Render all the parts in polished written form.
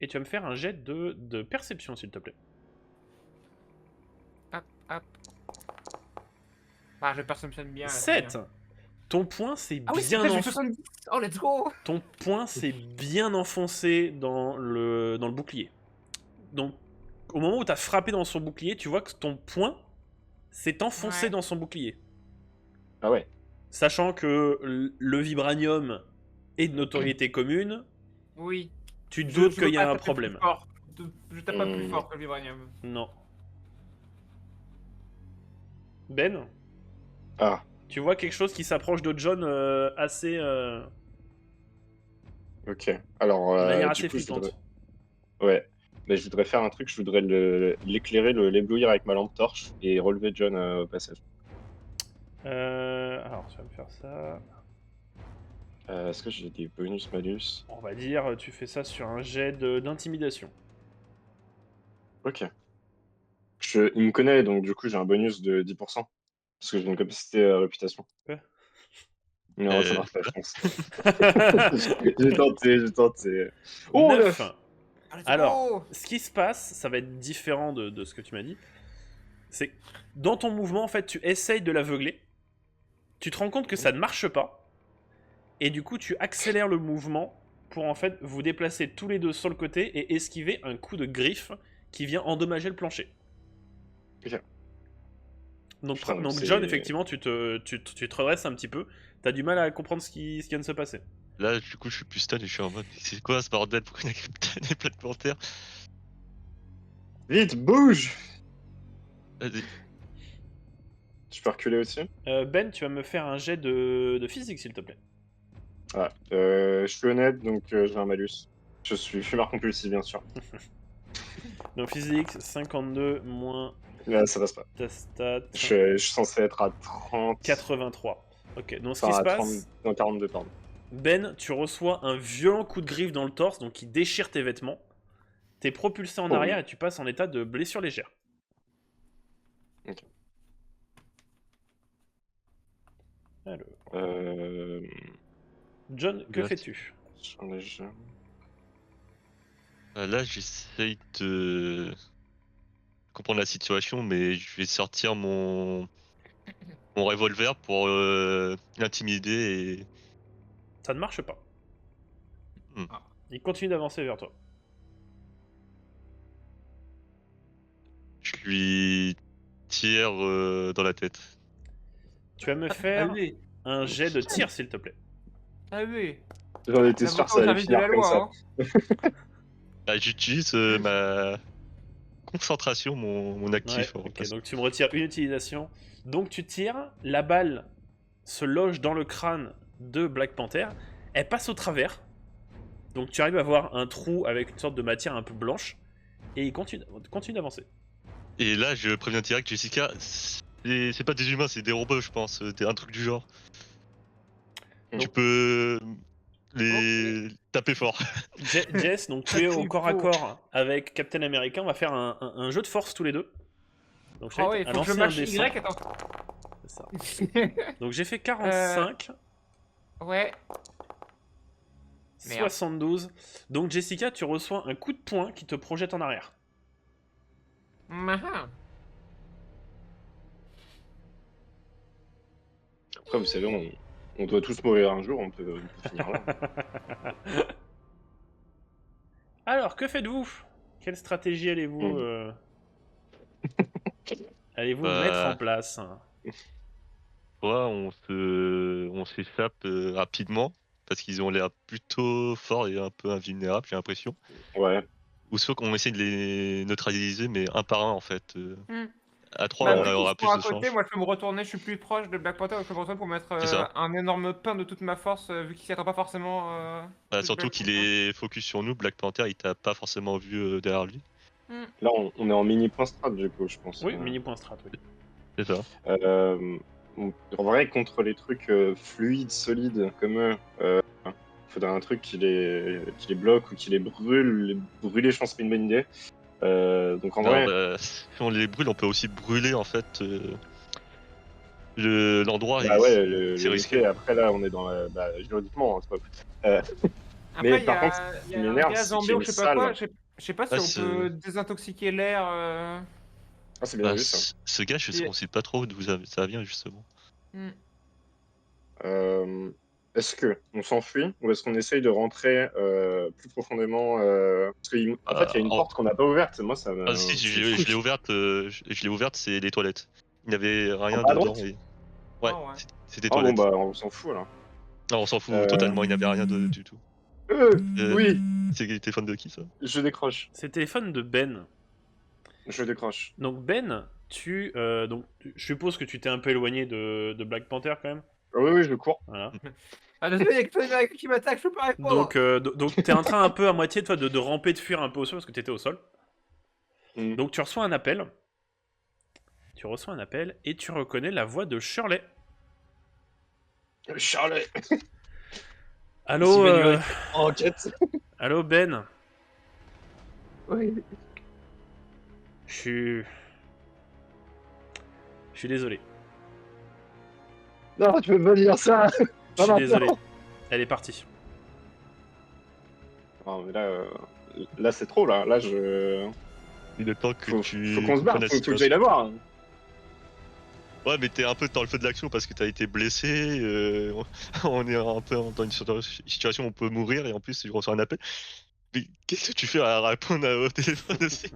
et tu vas me faire un jet de perception, s'il te plaît. Hop, hop. Ah, je perceptionne bien. 7. Ton poing s'est Ah oui, c'est bien vrai, j'ai enfoncé. 70. Oh, let's go. Ton poing s'est bien enfoncé dans le bouclier. Donc, au moment où tu as frappé dans son bouclier, tu vois que ton poing s'est enfoncé dans son bouclier. Ah ouais. Sachant que le vibranium est de notoriété commune, Oui. tu te doutes qu'il y a un problème. Je tape pas plus fort que le vibranium. Non. Ben, Ah, tu vois quelque chose qui s'approche de John assez... ok. Alors, de manière du assez coup, je flippante. voudrais... Ouais. Mais je voudrais faire un truc, je voudrais l'éclairer, l'éblouir avec ma lampe torche et relever John au passage. Alors, tu vas me faire ça. Est-ce que j'ai des bonus-malus? On va dire, tu fais ça sur un jet d'intimidation. Ok. Il me connaît, donc du coup, j'ai un bonus de 10%. Parce que j'ai une capacité réputation. Ouais. Non, ça marche pas, je pense. J'ai tenté. Oh, 9. 9. Alors, ce qui se passe, ça va être différent de ce que tu m'as dit. C'est que dans ton mouvement, en fait, tu essayes de l'aveugler. Tu te rends compte que ça ne marche pas. Et du coup, tu accélères le mouvement pour en fait vous déplacer tous les deux sur le côté et esquiver un coup de griffe qui vient endommager le plancher. Ok. Donc, Putain, donc John, c'est- effectivement, tu te redresses un petit peu. T'as du mal à comprendre ce qui vient de se passer. Là, du coup, je suis plus stun et je suis en mode, c'est quoi ce bordel? Pourquoi il y a des Black Panther? Vite, bouge! Vas-y. Tu peux reculer aussi? Ben, tu vas me faire un jet de physique, s'il te plaît. Ah, je suis honnête, donc j'ai un malus. Je suis fumeur compulsif, bien sûr. Donc, physique, 52 moins Là, ça passe pas. ta stat. Je suis censé être à 30. 83. Ok, donc ce Enfin, qui se à 30... passe, Non, 42, pardon. Ben, tu reçois un violent coup de griffe dans le torse, donc qui déchire tes vêtements. T'es propulsé en Oh, arrière oui. et tu passes en état de blessure légère. Ok. Alors, Euh... John, que Là, fais-tu? J'en ai jamais. Là, j'essaye de comprendre la situation, mais je vais sortir mon revolver pour l'intimider et... Ça ne marche pas. Hmm. Il continue d'avancer vers toi. Je lui tire dans la tête. Tu vas me faire un jet de tir, s'il te plaît. Ah oui. J'en étais sûr, ça allait finir comme ça. Là, j'utilise ma concentration, mon actif. Ouais, ok, donc tu me retires une utilisation. Donc tu tires, la balle se loge dans le crâne de Black Panther, elle passe au travers. Donc tu arrives à voir un trou avec une sorte de matière un peu blanche, et il continue d'avancer. Et là, je préviens direct Jessica, c'est pas des humains, c'est des robots, je pense, un truc du genre. Tu Donc, peux les taper fort. Jess, donc tu es au corps à corps avec Captain America, on va faire un jeu de force tous les deux. Donc Ah ouais, il faut que je mâche Y, attends. C'est ça. Donc j'ai fait 45. Ouais. 72. Donc Jessica, tu reçois un coup de poing qui te projette en arrière. Après, vous savez, on doit tous mourir un jour, on peut finir là. Alors, que faites-vous? Quelle stratégie allez-vous mettre en place? Soit on s'échappe rapidement, parce qu'ils ont l'air plutôt forts et un peu invulnérables, j'ai l'impression. Ouais. Ou soit qu'on essaie de les neutraliser, mais un par un en fait. À 3, Bah, on vu qu'ils aura sont plus à de côté, chance. moi je peux me retourner, je suis plus proche de Black Panther, je peux me retourner pour mettre C'est ça. un énorme pain de toute ma force, vu qu'il s'y attend pas forcément. Surtout qu'il est focus sur nous, Black Panther, il t'a pas forcément vu derrière lui. Là, on est en mini point strat, du coup, je pense. Oui, mini point strat, oui. C'est ça. En vrai, contre les trucs fluides, solides comme eux, faudrait un truc qui les bloque ou qui les brûle. Les brûler, je pense, c'est pas une bonne idée. Donc en vrai. Si on les brûle, on peut aussi brûler en fait l'endroit. Bah ouais, c'est risqué. risqué. Après, là, on est dans la. Bah, juridiquement, hein, c'est pas. Après, il y par a, contre, il y a qui un m'énerve, gaz c'est qu'il y a ambiant, une je sais pas quoi. salle. Je sais pas si Ah, on peut désintoxiquer l'air. Ah, c'est bien Bah, vu ça. ce gars, Et- on sait pas trop d'où ça vient justement. Hmm. Est-ce que on s'enfuit ou est-ce qu'on essaye de rentrer plus profondément parce qu'en fait, il y a une porte qu'on n'a pas ouverte. Moi, ça Ah si, me je l'ai frustre. ouverte, je l'ai ouverte, c'est les toilettes. Il n'y avait En rien bas à dedans droite. et... Ouais, Ah ouais. c'était Ah bon, toilettes. bah, on s'en fout là. Non, on s'en fout Euh, totalement, il n'y avait rien du tout. Euh, oui, C'est le téléphone de qui ça? je décroche. C'est le téléphone de Ben. Je décroche. Donc Ben, je suppose que tu t'es un peu éloigné de Black Panther quand même. Oui, oui, je cours. Voilà. Ah, désolé, il y a que toi Américain qui m'attaque, je peux pas répondre. Donc t'es en train un peu à moitié toi de ramper, de fuir un peu au sol parce que t'étais au sol. Mm. Donc tu reçois un appel. Tu reçois un appel et tu reconnais la voix de Shirley. Charlie. Allô, En enquête. allô Ben. Oui. Je suis désolé. Non, tu peux pas dire ça. Je suis non, désolé. non. Elle est partie. Non, mais là, c'est trop là. Là, Il est temps que faut tu qu'on se barre. comprennes la Faut que situation. j'aille la voir. Ouais, mais t'es un peu dans le feu de l'action parce que t'as été blessé. On est un peu dans une situation où on peut mourir et en plus, je reçois un appel. Mais qu'est-ce que tu fais à répondre au téléphone aussi?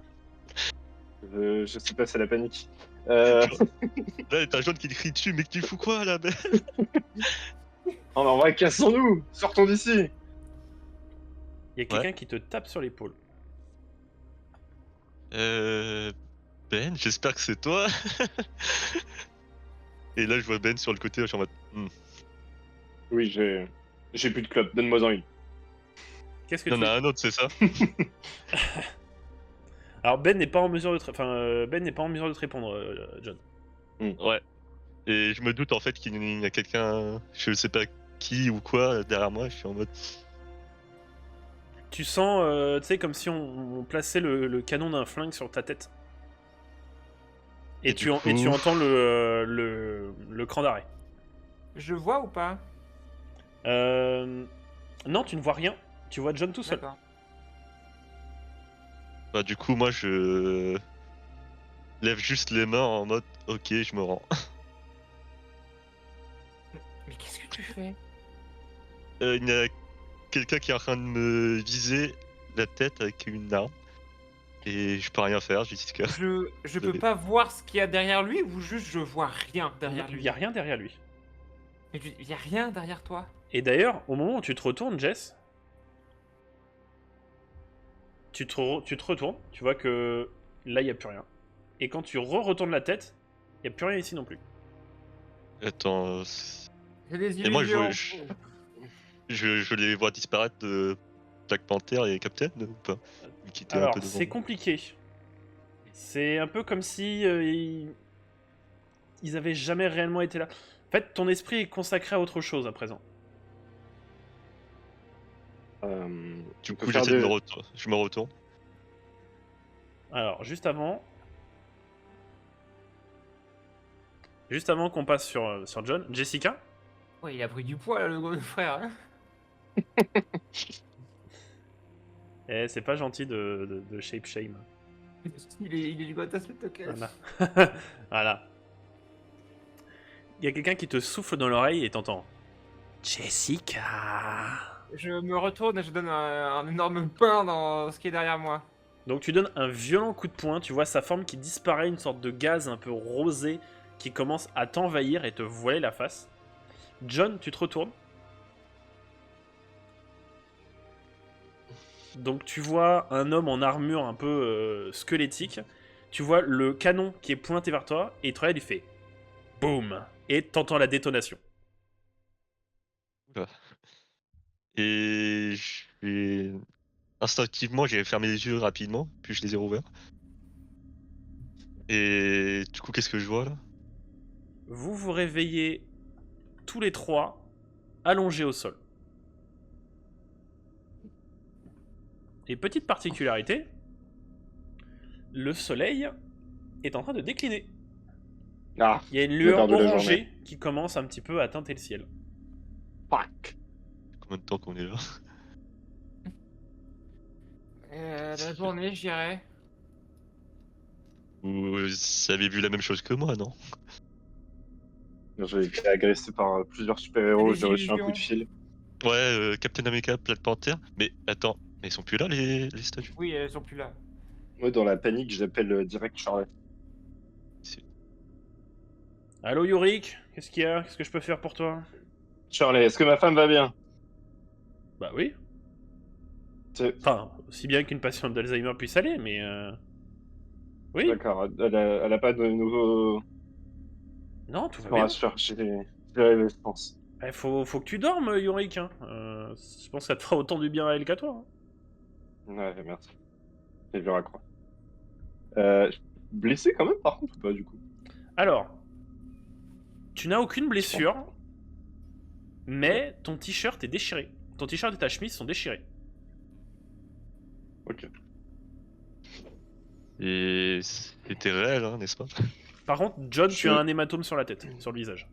Je sais pas, c'est la panique. Là, t'as Jaune qui te crie dessus, mais tu fous quoi là, Ben? Oh, mais en vrai, cassons-nous. Sortons d'ici. Il y a quelqu'un qui te tape sur l'épaule. Ben, j'espère que c'est toi. Et là, je vois Ben sur le côté, je suis en mode. Oui, j'ai plus de clope. Donne-moi-en une. Qu'est-ce que Il y en tu... a un autre, c'est ça? Alors Ben n'est pas en mesure de Ben n'est pas en mesure de te répondre, John. Ouais. Et je me doute en fait qu'il y a quelqu'un, je sais pas qui ou quoi, derrière moi. Je suis en mode. Tu sens, tu sais, comme si on plaçait le canon d'un flingue sur ta tête. Et, Et tu du en- et coup- tu entends le cran d'arrêt. Je vois ou pas? Non, tu ne vois rien. Tu vois John tout seul. D'accord. Bah, du coup, moi je lève juste les mains en mode ok, je me rends. Mais qu'est-ce que tu fais? Il y a quelqu'un qui est en train de me viser la tête avec une arme. Et je peux rien faire, Jessica. Je peux pas voir ce qu'il y a derrière lui ou juste je vois rien derrière Il lui? n'y a rien derrière lui. Mais il y a rien derrière toi? Et d'ailleurs, au moment où tu te retournes, Jess, tu te retournes, tu vois que là, il n'y a plus rien. Et quand tu retournes la tête, il n'y a plus rien ici non plus. Attends. J'ai des Et moi, illusions. je les vois disparaître de Black Panther et Captain ou pas? Qui étaient un Alors, peu devant c'est moi. compliqué. C'est un peu comme si ils avaient jamais réellement été là. En fait, ton esprit est consacré à autre chose à présent. Du on peut coup, faire j'essaie de des- me retourner. Je me retourne. Alors, juste avant qu'on passe sur John, Jessica, Ouais, il a pris du poids là, le gros frère. Hein. c'est pas gentil de shape shame. Il est du gotas le token. Voilà. Voilà. Il y a quelqu'un qui te souffle dans l'oreille et t'entends Jessica. Je me retourne et je donne un énorme pain dans ce qui est derrière moi. Donc tu donnes un violent coup de poing, tu vois sa forme qui disparaît, une sorte de gaz un peu rosé qui commence à t'envahir et te voiler la face. John, tu te retournes. Donc tu vois un homme en armure un peu squelettique. Tu vois le canon qui est pointé vers toi et il te regarde, il fait boum et t'entends la détonation. Et instinctivement, j'ai fermé les yeux rapidement, puis je les ai rouverts. Et du coup, qu'est-ce que je vois là? Vous vous réveillez tous les trois allongés au sol. Et petite particularité, le soleil est en train de décliner. Ah, Il y a une Le lueur quart de la orangée qui commence un petit peu à teinter le ciel. fuck. Combien de temps qu'on est là? La journée, je dirais. Vous avez vu la même chose que moi, non? J'ai été agressé par plusieurs super-héros, C'est j'ai des reçu un coup de illusions. fil. Ouais, Captain America, Black Panther. Mais attends, mais ils sont plus là les statues? Oui, elles sont plus là. Moi, dans la panique, j'appelle direct Charlotte. Allô Yorick, qu'est-ce qu'il y a? Qu'est-ce que je peux faire pour toi? Charlie, est-ce que ma femme va bien? Bah oui. C'est- Enfin, aussi bien qu'une patiente d'Alzheimer puisse aller, mais oui. D'accord, elle a pas de nouveau. Non, tout va Je me bien. rassure, j'ai rêvé, je pense. Faut que tu dormes, Yorick. Hein. Je pense que ça te fera autant du bien à elle qu'à toi. Hein. Ouais, merci. Et je raccroche. Blessé quand même, par contre, ou pas, du coup? Alors, tu n'as aucune blessure, mais ton t-shirt est déchiré. Ton t-shirt et ta chemise sont déchirés. Ok. Et c'était réel, hein, n'est-ce pas? Par contre, John, tu Je- as un hématome sur la tête, sur le visage.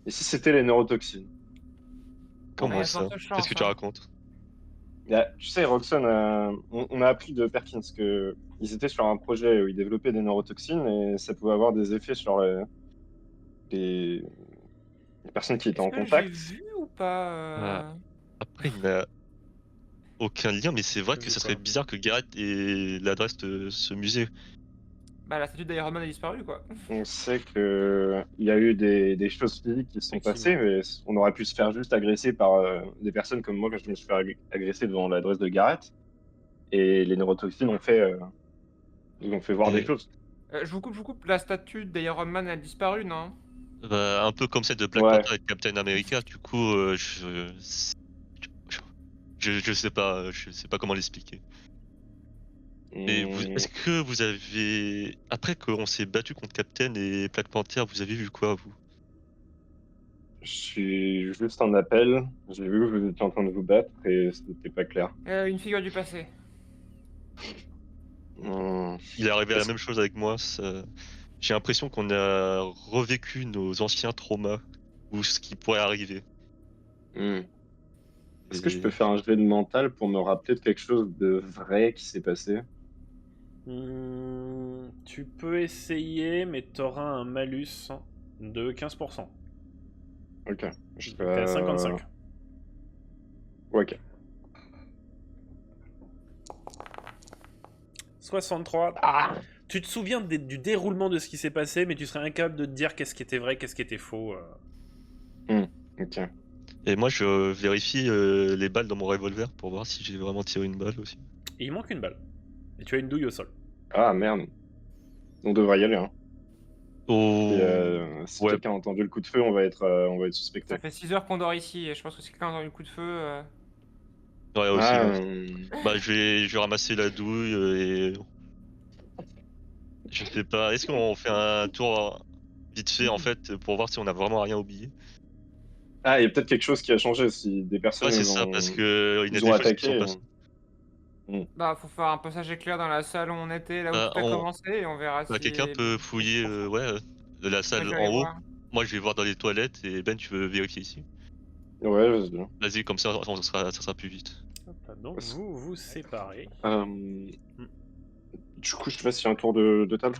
Et si c'était les neurotoxines? Comment Ouais, ça? forte chance, Qu'est-ce que tu hein. racontes? Tu sais, Roxane, on a appris de Perkins que ils étaient sur un projet où ils développaient des neurotoxines et ça pouvait avoir des effets sur les, les personnes qui étaient Est-ce en que j'ai contact. vu ou pas Après, il n'a aucun lien, mais c'est vrai J'ai que vu ça serait quoi. bizarre que Garrett ait l'adresse de ce musée. Bah, la statue d'Iron Man a disparu, quoi. On sait que il y a eu des choses physiques qui se sont passées, Effectivement. mais on aurait pu se faire juste agresser par des personnes comme moi quand je me suis fait agresser devant l'adresse de Garrett. Et les neurotoxines ils ont fait voir des Et, choses. Je vous coupe. La statue d'Iron Man a disparu, non? bah, un peu comme celle de Black Ouais. Panther et Captain America, du coup, je sais pas comment l'expliquer. Mais est-ce que vous avez, après qu'on s'est battu contre Captain et Black Panther, vous avez vu quoi, vous? Je suis juste en appel. J'ai vu que vous étiez en train de vous battre et c'était pas clair. Une figure du passé. Il est arrivé à la Est-ce- même chose avec moi. J'ai l'impression qu'on a revécu nos anciens traumas ou ce qui pourrait arriver. Hmm. Est-ce que je Et- peux faire un jet de mental pour me rappeler de quelque chose de vrai qui s'est passé? Tu peux essayer, mais t'auras un malus de 15%. Ok. T'es à 55. Ok. 63. Tu te souviens du déroulement de ce qui s'est passé, mais tu serais incapable de te dire qu'est-ce qui était vrai, qu'est-ce qui était faux. Ok. Et moi, je vérifie les balles dans mon revolver pour voir si j'ai vraiment tiré une balle aussi. Et il manque une balle. Et tu as une douille au sol. Ah merde. On devrait y aller, hein. Oh, Si ouais, quelqu'un a entendu le coup de feu, on va être suspecté. Ça fait 6 heures qu'on dort ici, et je pense que si quelqu'un a eu le coup de feu. ouais aussi. Ah, Ouais. Bah, je vais ramasser la douille et je sais pas. Est-ce qu'on fait un tour vite fait en fait pour voir si on a vraiment rien oublié? ah, il y a peut-être quelque chose qui a changé si des personnes Ouais, c'est ça, parce que il y a ils ont des choses qui sont attaqué. passées. Bah, faut faire un passage éclair dans la salle où on était, là où tout a commencé, et on verra si. Quelqu'un peut fouiller la Moi, salle j'irai en haut. voir. Moi, je vais voir dans les toilettes et Ben, tu veux vérifier ici. Ouais, vas-y. Vas-y, comme ça sera plus vite. Hop, donc vous vous séparez. Du coup, je sais pas s'il y a un tour de table.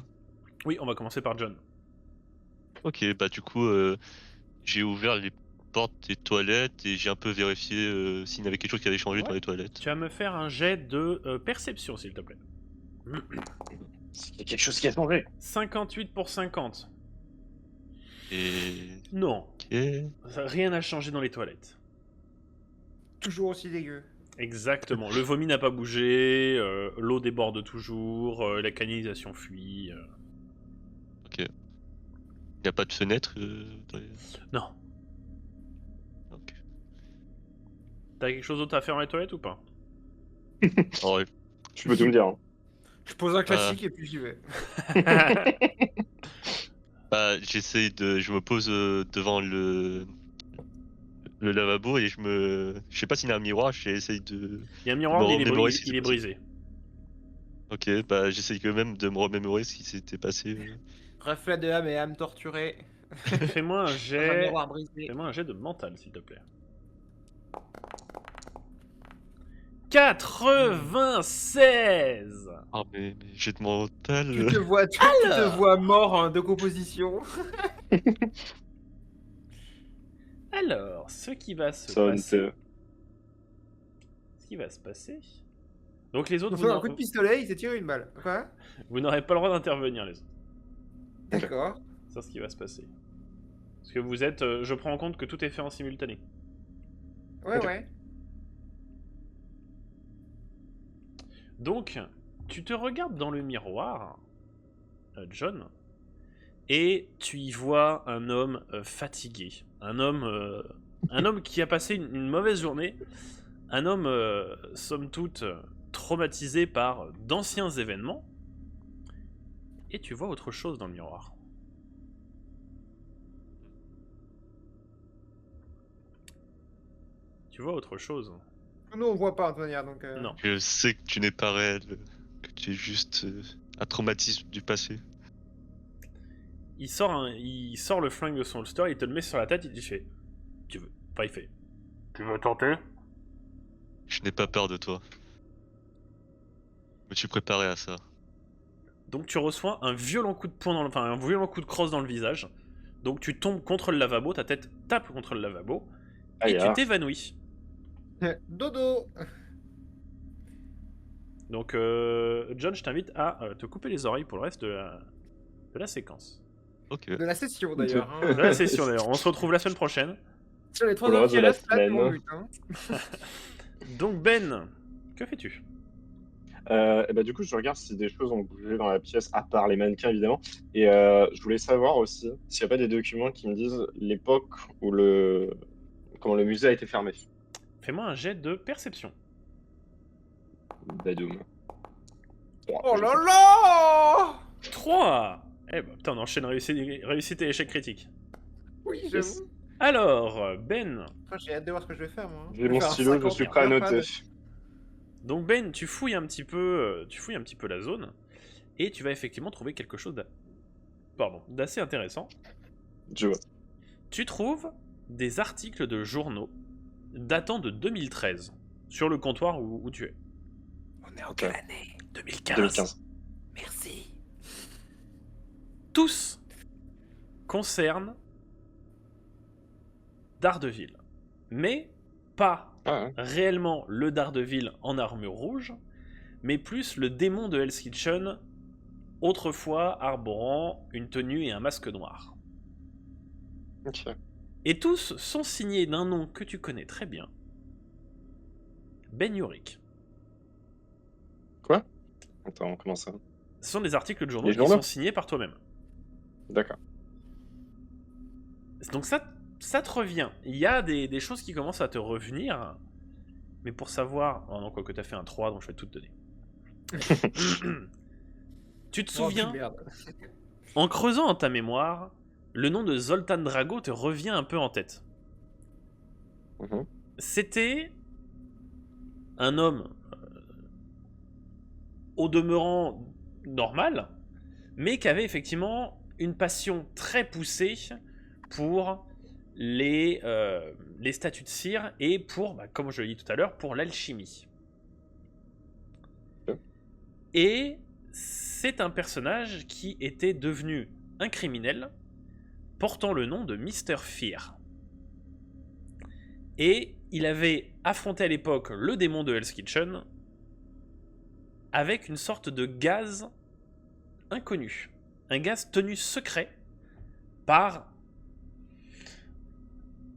Oui, on va commencer par John. Ok, bah du coup, j'ai ouvert les portes des toilettes et j'ai un peu vérifié s'il y avait quelque chose qui avait changé Ouais. dans les toilettes. Tu vas me faire un jet de perception, s'il te plaît. Il y a quelque chose qui a changé. 58 pour 50. Et... Non, Ok. rien n'a changé dans les toilettes. Toujours aussi dégueu. Exactement. Le vomi n'a pas bougé, l'eau déborde toujours, la canalisation fuit. Ok. Il n'y a pas de fenêtre dans les... Non. Ok. T'as quelque chose d'autre à faire dans les toilettes ou pas? Alors, Tu peux tout me dire. Hein. Je pose un classique et puis j'y vais. bah, je me pose devant le lavabo et je sais pas s'il y a un miroir, j'essaye de Il y a un miroir, me mais remémorer ce qui il s'est est passé. brisé. Ok, bah j'essaye quand même de me remémorer ce qui s'était passé. Reflet de âme et âme torturée. Fais-moi un Dans un jet. miroir brisé. Fais-moi un jet de mental, s'il te plaît. 96. Ah, mais j'ai de mental. Tu te vois mort en décomposition. Alors, ce qui va se Ça, passer... Ce qui va se passer... Donc les autres, On fait un coup de pistolet, il s'est tiré une balle. Quoi? vous n'aurez pas le droit d'intervenir, les autres. D'accord. C'est ce qui va se passer. Parce que vous êtes... je prends en compte que tout est fait en simultané. Ouais, Ok. ouais. Donc, tu te regardes dans le miroir, John, et tu y vois un homme fatigué. Un homme qui a passé une mauvaise journée. Un homme, somme toute, traumatisé par d'anciens événements. Et tu vois autre chose dans le miroir. Tu vois autre chose. Nous, on voit pas, de toute manière, donc... Non. Je sais que tu n'es pas réel, que tu es juste un traumatisme du passé. Il sort le flingue de son holster, il te le met sur la tête, il te fait... Tu veux... Enfin, il fait... Tu veux tenter? Je n'ai pas peur de toi. Je me suis préparé à ça. Donc tu reçois un violent coup de poing dans un violent coup de crosse dans le visage. Donc tu tombes contre le lavabo, ta tête tape contre le lavabo, et tu t'évanouis. Dodo. Donc John, je t'invite à te couper les oreilles pour le reste de la séquence. Ok. De la session, d'ailleurs. De Hein. la session d'ailleurs, on se retrouve la semaine prochaine. Sur les 3 Pour le heures reste qui de la restent, là, semaine. c'est mon but. Hein. Donc Ben, que fais-tu? Et bah, du coup, je regarde si des choses ont bougé dans la pièce, à part les mannequins évidemment. Et je voulais savoir aussi s'il n'y a pas des documents qui me disent l'époque où comment le musée a été fermé. Fais-moi un jet de perception. Badoum. Oh là là. 3. Eh ben putain, on enchaîne réussite et échec critique. Oui, Yes. j'avoue. Alors, Ben. Putain, j'ai hâte de voir ce que je vais faire, moi. J'ai mon stylo, je suis prêt à noter. Donc Ben, tu fouilles un petit peu la zone, et tu vas effectivement trouver quelque chose d'assez intéressant. Je vois. Tu trouves des articles de journaux datant de 2013 sur le comptoir où tu es. On est en quelle année? 2015. Merci. Tous concernent Daredevil, mais pas Ah, ouais. réellement le Daredevil en armure rouge, mais plus le démon de Hell's Kitchen, autrefois arborant une tenue et un masque noir. Ok. Et tous sont signés d'un nom que tu connais très bien, Ben Urich. Quoi? Attends, comment ça? Ce sont des articles de journaux Les qui journaux sont signés par toi-même. D'accord. Donc ça te revient. Il y a des choses qui commencent à te revenir, mais pour savoir... Oh non, quoi que t'as fait un 3, donc je vais tout te donner. Tu te souviens, en creusant dans ta mémoire, le nom de Zoltan Drago te revient un peu en tête. Mhm. C'était un homme au demeurant normal, mais qui avait effectivement une passion très poussée pour les statues de cire et pour, comme je l'ai dit tout à l'heure, pour l'alchimie. Et c'est un personnage qui était devenu un criminel portant le nom de Mr. Fear. Et il avait affronté à l'époque le démon de Hell's Kitchen avec une sorte de gaz inconnu. Un gaz tenu secret par,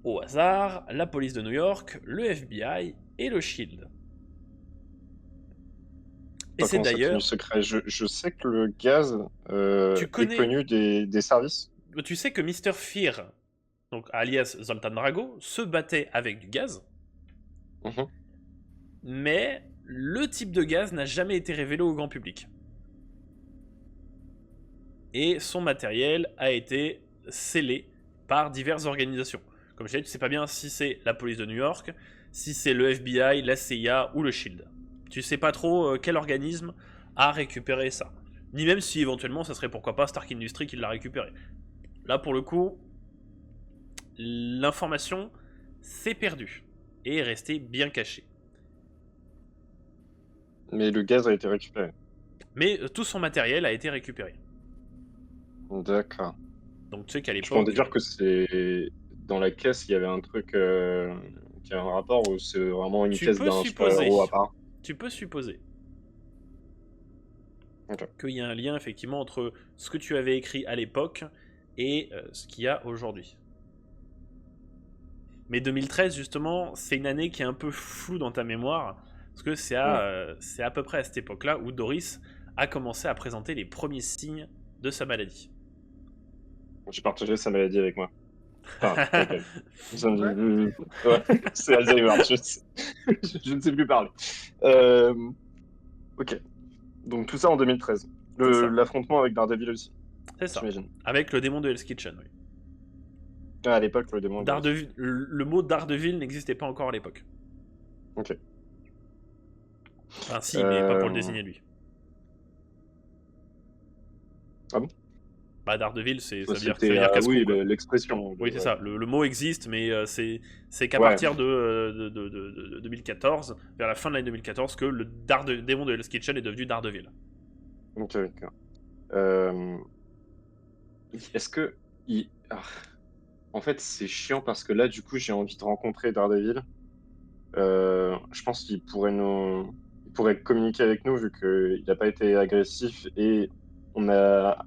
au hasard, la police de New York, le FBI et le SHIELD. Et c'est d'ailleurs... secret. Je sais que le gaz est connu des services. Tu sais que Mr. Fear, donc alias Zoltan Drago, se battait avec du gaz. Mhm. Mais le type de gaz n'a jamais été révélé au grand public. Et son matériel a été scellé par diverses organisations. Comme je l'ai dit, tu sais pas bien si c'est la police de New York, si c'est le FBI, la CIA ou le SHIELD. Tu sais pas trop quel organisme a récupéré ça. Ni même si éventuellement ça serait pourquoi pas Stark Industries qui l'a récupéré. Là pour le coup, l'information s'est perdue et est restée bien cachée. Mais le gaz a été récupéré. Mais tout son matériel a été récupéré. D'accord. Donc tu sais qu'à Je l'époque... peux dire que c'est... Dans la caisse, il y avait un truc qui a un rapport ou c'est vraiment une Tu caisse peux d'un supposer. super-héros à part? Tu peux supposer Ok. qu'il y a un lien effectivement entre ce que tu avais écrit à l'époque et ce qu'il y a aujourd'hui. Mais 2013, justement, c'est une année qui est un peu floue dans ta mémoire, parce que c'est à peu près à cette époque-là où Doris a commencé à présenter les premiers signes de sa maladie. J'ai partagé sa maladie avec moi. Enfin, avec elle. Ouais, c'est Alzheimer, je ne sais plus parler. Ok. Donc tout ça en 2013. C'est ça. L'affrontement avec Daredevil aussi, C'est ça. j'imagine. Avec le démon de Hell's Kitchen, oui. Ah, à l'époque, le démon. Le mot Daredevil n'existait pas encore à l'époque. Ok. Enfin, si, mais pas pour le désigner lui. Ah bon? Bah, Daredevil, ça veut dire C'était, casse-cou, oui, quoi. l'expression. Oui, c'est ça. Le mot existe, mais c'est qu'à Ouais. partir de 2014, vers la fin de l'année 2014, que le démon de Hell's Kitchen est devenu Daredevil. Ok, d'accord. Est-ce que... En fait, c'est chiant parce que là, du coup, j'ai envie de rencontrer Daredevil. Je pense qu'il pourrait il pourrait communiquer avec nous vu qu'il n'a pas été agressif et on a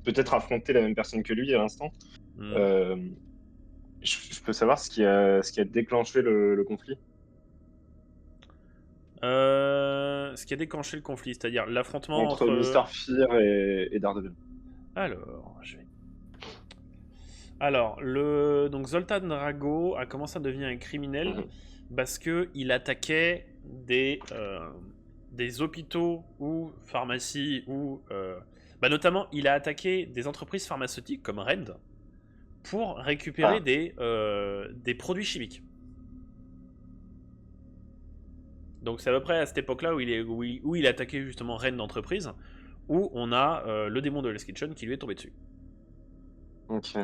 peut-être affronté la même personne que lui à l'instant. Je peux savoir ce qui a déclenché le conflit? Ce qui a déclenché le conflit, c'est-à-dire l'affrontement Entre Mr. Fear et Daredevil. Alors, donc Zoltan Drago a commencé à devenir un criminel parce que il attaquait des hôpitaux ou pharmacies ou notamment il a attaqué des entreprises pharmaceutiques comme Rand pour récupérer des produits chimiques. Donc c'est à peu près à cette époque-là où il a attaqué justement Rand d'entreprise, où on a le démon de Hell's Kitchen qui lui est tombé dessus. Ok.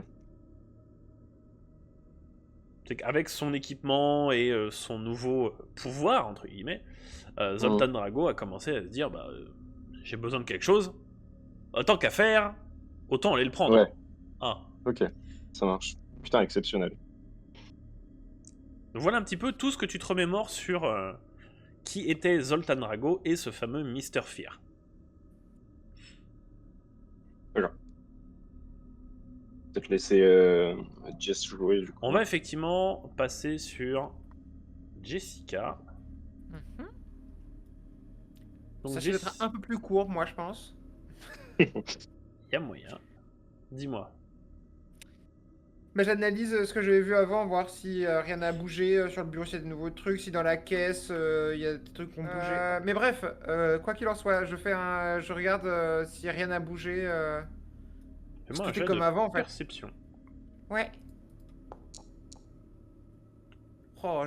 C'est qu'avec son équipement et son nouveau pouvoir, entre guillemets, Zoltan Drago a commencé à se dire j'ai besoin de quelque chose, tant qu'à faire, autant aller le prendre. Ouais. Ah. Ok, ça marche. Putain, exceptionnel. Donc voilà un petit peu tout ce que tu te remémores sur qui était Zoltan Drago et ce fameux Mr. Fear. D'accord. Peut-être laisser Jess jouer du coup. On va effectivement passer sur Jessica. Donc ça va être un peu plus court, moi, je pense. Il y a moyen. Dis-moi. Mais j'analyse ce que j'avais vu avant, voir si rien n'a bougé sur le bureau, s'il y a de nouveaux trucs, si dans la caisse il y a des trucs qui ont bougé. Mais bref, quoi qu'il en soit, je regarde si rien n'a bougé. Fais-moi un C'était jet comme de avant, en fait. perception. Ouais. Oh,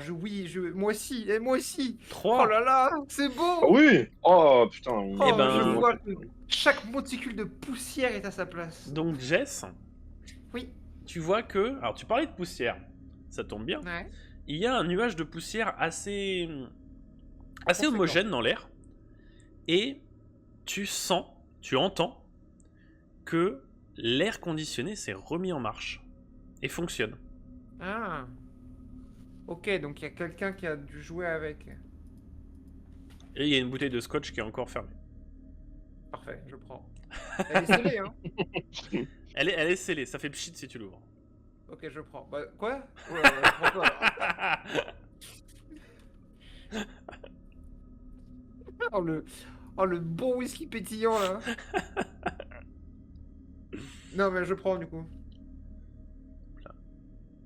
moi aussi, et moi aussi. 3. Oh là là, c'est beau. Ah oui. Oh putain. Oh, je vois que chaque molécule de poussière est à sa place. Donc Jess, oui. Tu vois que... Alors tu parlais de poussière, ça tombe bien. Ouais. Il y a un nuage de poussière assez homogène dans l'air. Et tu entends que l'air conditionné s'est remis en marche. Et fonctionne. Ah. Ok, donc il y a quelqu'un qui a dû jouer avec. Et il y a une bouteille de scotch qui est encore fermée. Parfait, je prends. Elle est scellée, hein. Elle est scellée, ça fait pchit si tu l'ouvres. Ok, je prends. Bah, quoi? Je prends pas. Oh, le bon whisky pétillant, là. Non, mais je prends, du coup.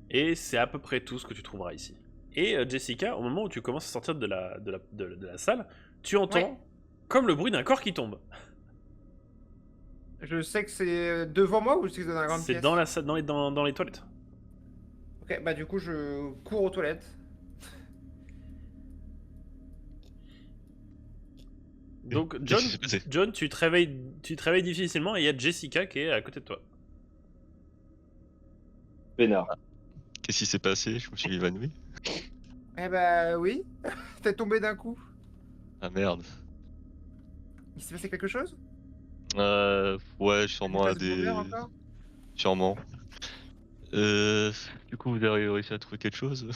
Et c'est à peu près tout ce que tu trouveras ici. Et Jessica, au moment où tu commences à sortir de la salle, tu entends comme le bruit d'un corps qui tombe. Je sais que c'est devant moi ou c'est dans la grande pièce? C'est dans la salle, dans les toilettes. Ok, bah du coup je cours aux toilettes. Donc John, tu te réveilles difficilement et il y a Jessica qui est à côté de toi. Pénard. Qu'est-ce qui s'est passé? Je me suis évanoui. Eh bah oui, t'es tombé d'un coup. Ah merde. Il s'est passé quelque chose? Ouais, sûrement à Une tasse des... d'ouvert encore. Sûrement. Du coup, vous avez réussi à trouver quelque chose?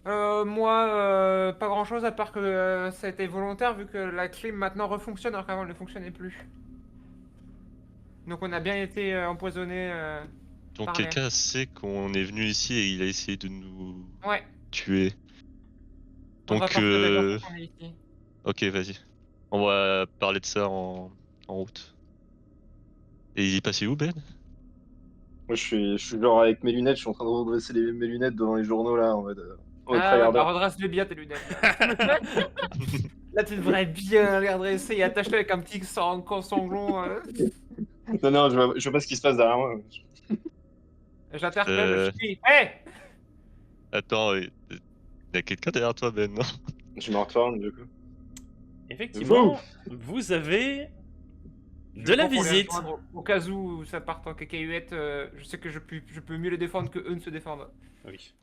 Moi, pas grand chose à part que ça a été volontaire vu que la clim maintenant refonctionne alors qu'avant elle ne fonctionnait plus. Donc on a bien été empoisonné Donc par l'air. quelqu'un sait qu'on est venu ici et il a essayé de nous Ouais, tuer. on va Donc, partir d'ailleurs quand on est ici. ok, vas-y. On va parler de ça en route. Et il est passé où, Ben? Moi, je suis genre avec mes lunettes, je suis en train de redresser mes lunettes devant les journaux là, en mode Ah ouais, bah tryharder. redresse-le bien tes lunettes là. Là tu devrais bien les redresser et attache-le avec un petit sanglon. Non, non, je vois pas ce qui se passe derrière moi. J'interpelle, je Euh, crie. Hé! Attends, il y a quelqu'un derrière toi, Ben, non? Je me retourne du coup. Effectivement, vous avez de la Pour les visite. rejoindre au cas où ça parte en cacahuète, je sais que je peux mieux les défendre que eux ne se défendent. Oui.